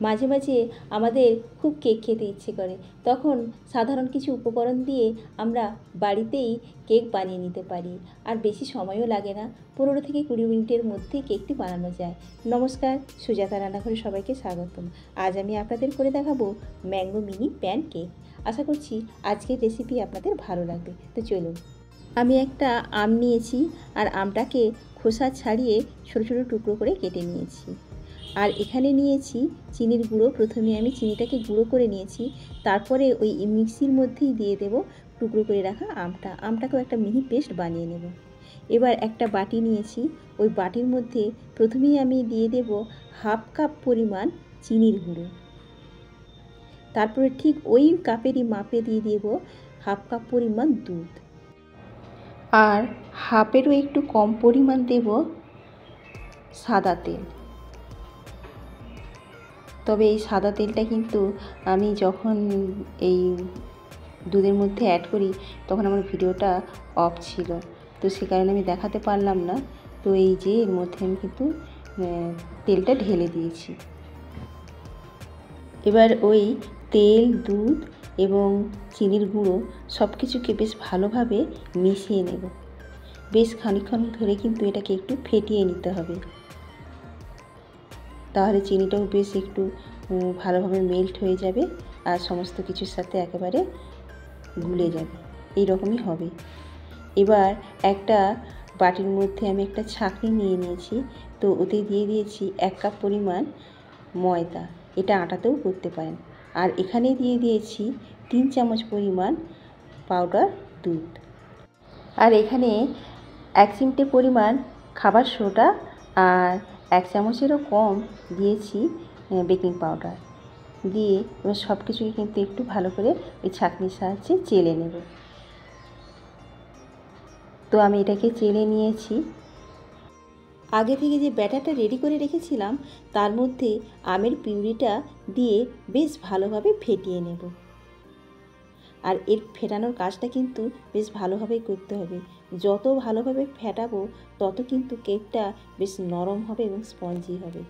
মাঝে মাঝে আমাদের খুব কেক খেতে ইচ্ছে করে, তখন সাধারণ কিছু উপকরণ দিয়ে আমরা বাড়িতেই কেক বানিয়ে নিতে পারি। আর বেশি সময়ও লাগে না, 15 থেকে 20 মিনিটের মধ্যে কেকটি বানানো যায়। নমস্কার, সুজাতা রান্নাঘরে সবাইকে স্বাগতম। আজ আমি আপনাদের করে দেখাবো ম্যাঙ্গো মিনি প্যান কেক। আশা করছি আজকের রেসিপি আপনাদের ভালো লাগবে। তো চলুন। আমি একটা আম নিয়েছি, আর আমটাকে খোসা ছাড়িয়ে ছোটো ছোটো টুকরো করে কেটে নিয়েছি। আর এখানে নিয়েছি চিনির গুঁড়ো। প্রথমে আমি চিনিটাকে গুঁড়ো করে নিয়েছি, তারপরে ওই মিক্সির মধ্যেই দিয়ে দেব টুকরো করে রাখা আমটাকেও একটা মিহি পেস্ট বানিয়ে নেব। এবার একটা বাটি নিয়েছি, ওই বাটির মধ্যে প্রথমেই আমি দিয়ে দেব 1/2 কাপ পরিমাণ চিনির গুঁড়ো। তারপরে ঠিক ওই কাপেরই মাপে দিয়ে দেব 1/2 কাপ পরিমাণ দুধ, আর হাফেরও একটু কম পরিমাণ দেব সাদা তেল। তবে এই সাদা তেলটা কিন্তু আমি যখন এই দুধের মধ্যে অ্যাড করি তখন আমার ভিডিওটা অফ ছিল, তো সে কারণে আমি দেখাতে পারলাম না। তো এই যে এর মধ্যে আমি কিন্তু তেলটা ঢেলে দিয়েছি। এবার ওই তেল, দুধ এবং চিনির গুঁড়ো সব কিছুকে বেশ ভালোভাবে মিশিয়ে নেব। বেশ খানিকক্ষণ ধরে কিন্তু এটাকে একটু ফেটিয়ে নিতে হবে, তাহলে চিনিটাও বেশ একটু ভালোভাবে মেল্ট হয়ে যাবে আর সমস্ত কিছুর সাথে একেবারে গুলে যাবে। এই রকমই হবে। এবার একটা বাটির মধ্যে আমি একটা ছাঁকনি নিয়ে নিয়েছি, তো ওতে দিয়ে দিয়েছি 1 কাপ পরিমাণ ময়দা। এটা আটাতেও করতে পারেন। আর এখানে দিয়ে দিয়েছি 3 চামচ পরিমাণ পাউডার দুধ। আর এখানে 1 চিমটে পরিমাণ খাবার সোডা আর 1 চামচেরও কম দিয়েছি বেকিং পাউডার দিয়ে এবার সব কিছুকে কিন্তু একটু ভালো করে ওই ছাঁকনির সাহায্যে চেলে নেব। তো আমি এটাকে চেলে নিয়েছি। আগে থেকে যে ব্যাটারটা রেডি করে রেখেছিলাম তার মধ্যে আমের পিউরিটা দিয়ে বেশ ভালোভাবে ফেটিয়ে নেব। আর এর ফেটানোর কাজটা কিন্তু বেশ ভালোভাবেই করতে হবে। যত ভালোভাবে ফেটাবো তত কিন্তু কেকটা বেশ নরম হবে এবং স্পঞ্জি হবে।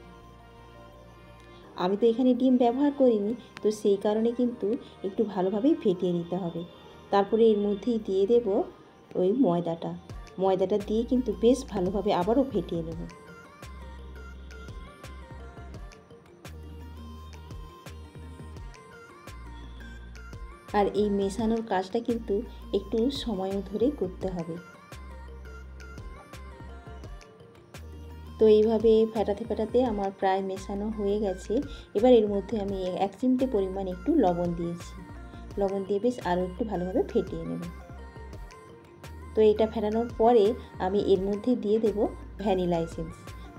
আমি তো এখানে ডিম ব্যবহার করিনি, তো সেই কারণে কিন্তু একটু ভালোভাবেই ফেটিয়ে নিতে হবে। তারপরে এর মধ্যেই দিয়ে দেব ওই ময়দাটা দিয়ে কিন্তু বেশ ভালোভাবে আবারও ফেটিয়ে নেব। আর এই মেশানোর কাজটা কিন্তু একটু সময় ধরেই করতে হবে। তো এইভাবে ফেটাতে ফেটাতে আমার প্রায় মেশানো হয়ে গেছে। এবার এর মধ্যে আমি 1 চিমটে পরিমাণ একটু লবণ দিয়েছি। লবণ দিয়ে বেশ আরও একটু ভালোভাবে ফেটিয়ে নেব। তো এটা ফেটানোর পরে আমি এর মধ্যে দিয়ে দেব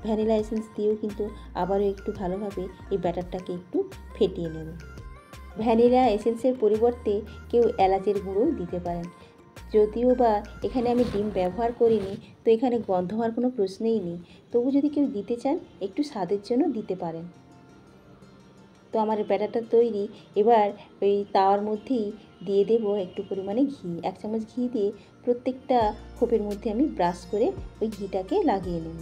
ভ্যানিলা এসেন্স দিয়েও কিন্তু আবারও একটু ভালোভাবে এই ব্যাটারটাকে একটু ফেটিয়ে নেব। ভ্যানিলা এসেন্সের পরিবর্তে কেউ এলাচের গুঁড়োও দিতে পারেন। যদিও বা এখানে আমি ডিম ব্যবহার করিনি, তো এখানে গন্ধ হওয়ার কোনো প্রশ্নই নেই। তবু যদি কেউ দিতে চান একটু স্বাদের জন্য দিতে পারেন। তো আমার ব্যাটারটা তৈরি। এবার ওই তাওয়ার মধ্যেই দিয়ে দেব একটু পরিমাণে ঘি। 1 চামচ ঘি দিয়ে প্রত্যেকটা খোপের মধ্যে আমি ব্রাশ করে ওই ঘিটাকে লাগিয়ে নেব।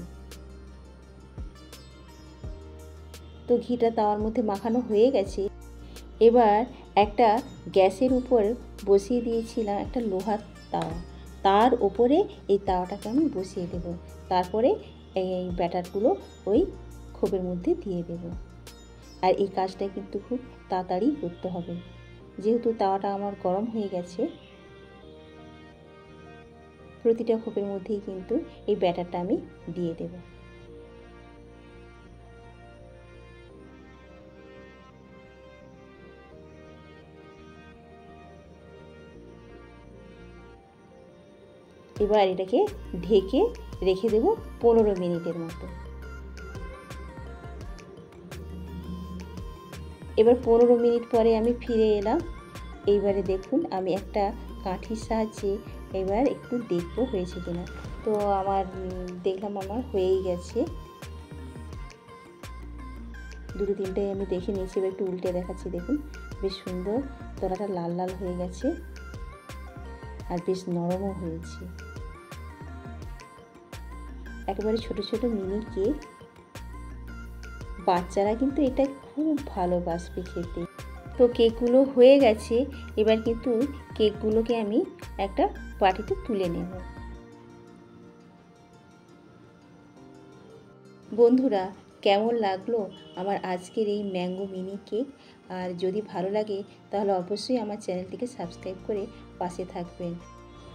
তো ঘিটা তাওয়ার মধ্যে মাখানো হয়ে গেছে। এবার একটা গ্যাসের উপর বসিয়ে দিয়েছিলাম একটা লোহার তাওয়া, তার ওপরে এই তাওয়াটাকে আমি বসিয়ে দেব। তারপরে এই ব্যাটারগুলো ওই খোপের মধ্যে দিয়ে দেব। আর এই কাজটা কিন্তু খুব তাড়াতাড়ি করতে হবে, যেহেতু তাওয়াটা আমার গরম হয়ে গেছে। প্রতিটা খোপের মধ্যেই কিন্তু এই ব্যাটারটা আমি দিয়ে দেব। এবার এটাকে ঢেকে রেখে দেব 15 মিনিটের মতো। এবার 15 মিনিট পরে আমি ফিরে এলাম। এইবারে দেখুন আমি একটা কাঠির সাহায্যে এবার একটু দেখবো হয়েছে কিনা। তো আমার দেখলাম আমার হয়েই গেছে। দুটো তিনটে আমি দেখে নিয়েছি। এবার একটু উল্টে দেখাচ্ছি। দেখুন বেশ সুন্দর তলাটা লাল লাল হয়ে গেছে আর বেশ নরমও হয়েছে। একেবারে ছোট ছোট মিনি কেক। বাচ্চারা কিন্তু এটা খুব ভালোবাসবে খেতে। তো কেকগুলো হয়ে গেছে, এবার কিন্তু কেকগুলোকে আমি একটা বাটিতে তুলে নেব। বন্ধুরা, কেমন লাগলো আমার আজকের এই ম্যাঙ্গো মিনি কেক? আর যদি ভালো লাগে তাহলে অবশ্যই আমার চ্যানেলটিকে সাবস্ক্রাইব করে পাশে থাকবেন।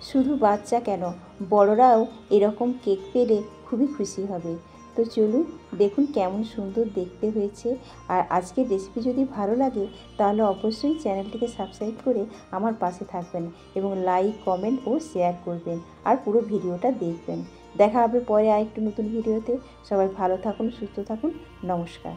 শুধু বাচ্চা কেন, বড়রাও এরকম কেক পেলে খুবই খুশি হবে। তো চলুন দেখুন কেমন সুন্দর দেখতে হয়েছে। আর আজকের রেসিপি যদি ভালো লাগে তাহলে অবশ্যই চ্যানেলটিকে সাবস্ক্রাইব করে আমার পাশে থাকবেন এবং লাইক, কমেন্ট ও শেয়ার করবেন আর পুরো ভিডিওটা দেখবেন। দেখা হবে পরে আরেকটু নতুন ভিডিওতে। সবাই ভালো থাকুন, সুস্থ থাকুন। নমস্কার।